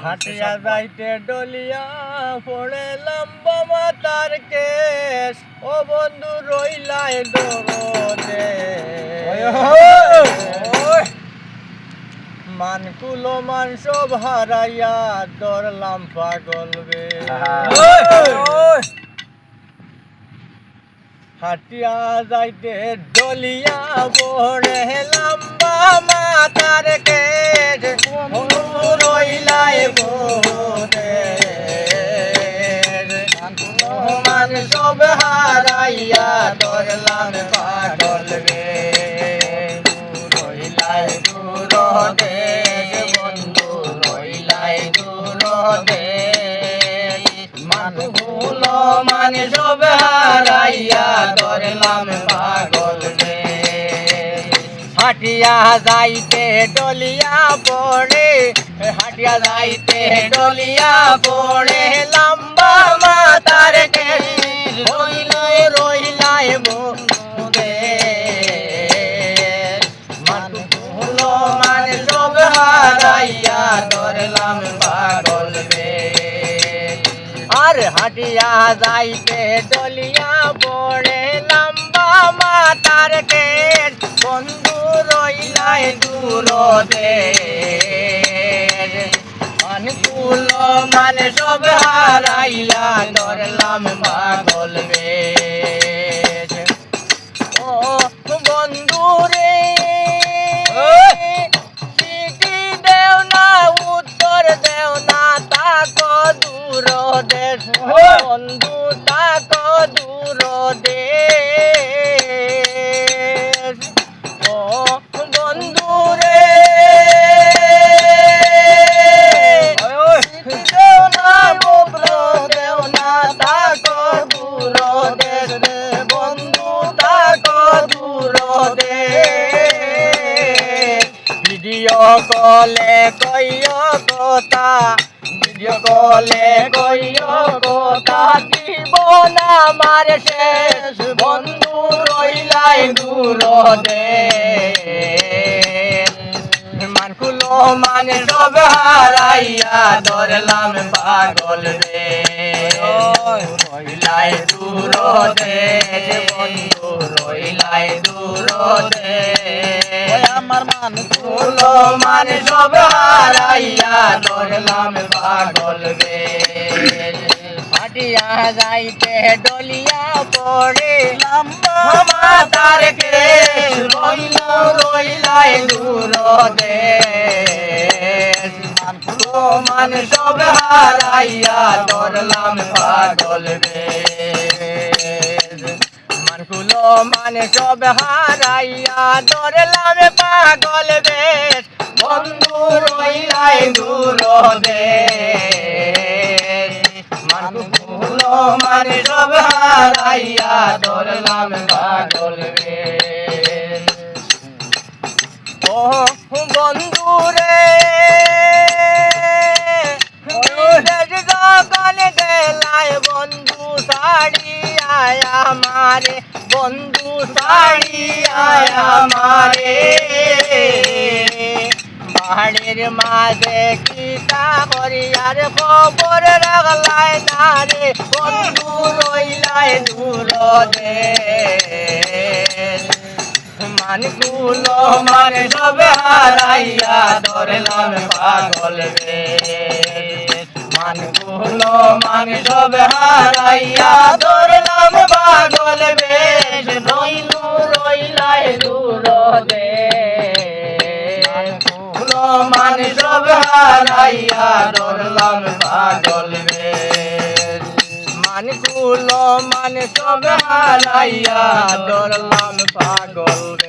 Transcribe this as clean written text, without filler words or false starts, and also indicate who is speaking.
Speaker 1: হাটিয়া যাইতে ডলিয়া পড়ে লম্বা মাতার কেশ ও বন্ধু রইলাই ডরদে মানকুলো মান সব হারাইয়া দরলাম পাগল বে হাটিয়া যাইতে ডলিয়া পড়ে লম্বা মাতার কেশ বন্ধু রইলাই বোদে মান সব হারাইয়া দরলাম পাগল বে রইলাই দূর দে বন্ধু রইলাই দূর দে মানগুলো মান সব হারাইয়া দরলাম পাগল বে হাটিয়া যাইতে ডলিয়া পড়ে হাটিয়া যাইতে ডলিয়া পড়ে লম্বা মাতার কেশ রইলাই রইলাই বন্ধুরে মানগুলো মান সব হারাইয়া দরলাম পাগল বে আর হাটিয়া যাইতে ডলিয়া পড়ে লম্বা মাতার কেশ বন্ধু রইলাই দূর দে অনুকূল মান সব হারাইয়া দরলাম পাগল বে ও বন্ধু রে চিঠি দেও না উত্তর দেও না তাকো দূর দেশ বন্ধু তাকো দূর দেশ ও বন্ধু রে চিঠি দেও না পত্র দেও না তাকো দূর দেশ রে বন্ধু তাকো দূর দেশ ভিডিও কলে কইও কথা ভিডিও কলে কইও কথা দিব না আমার শেষ বন্ধু রইলাই দূর দে মানকুলো মানে সব হারাইয়া দরলাম পাগল বে রইলাই দূর দে বন্ধু রইলাই দূর দে আমার মানকুলো মানে সব হারাইয়া দরলাম পাগল বে হাটিয়া যাইতে ডলিয়া পড়ে লম্বা মাতার কেশ রইল রইলাই দূর দে মানকুলো মান সব হারাইয়া দরলাম পাগল বে মানকুলো মান সব হারাইয়া দরলাম পাগল বে বন্ধু রইলাই দূর দে মানকুলো মান সব হারাইয়া দরলাম পাগল বে ও বন্ধু রে যখন গেলাই বন্ধু সাড়ি আয়া মারে বন্ধু সাড়ি আয়া মারে বাড়ির মাঝে কিতা করিয়ার খবর রাখলাই না রে বন্ধু রইলাই দূর দে মানকুলো মানে সব হারাইয়া দরলাম পাগল বে মানকুলো মানে সব হারাইয়া দরলাম পাগল বে রইলু রইলাই দূর দে মানকুলো মানে সব হারাইয়া দরলাম পাগল বে মানকুলো মানে সব হারাইয়া দরলাম পাগল বে।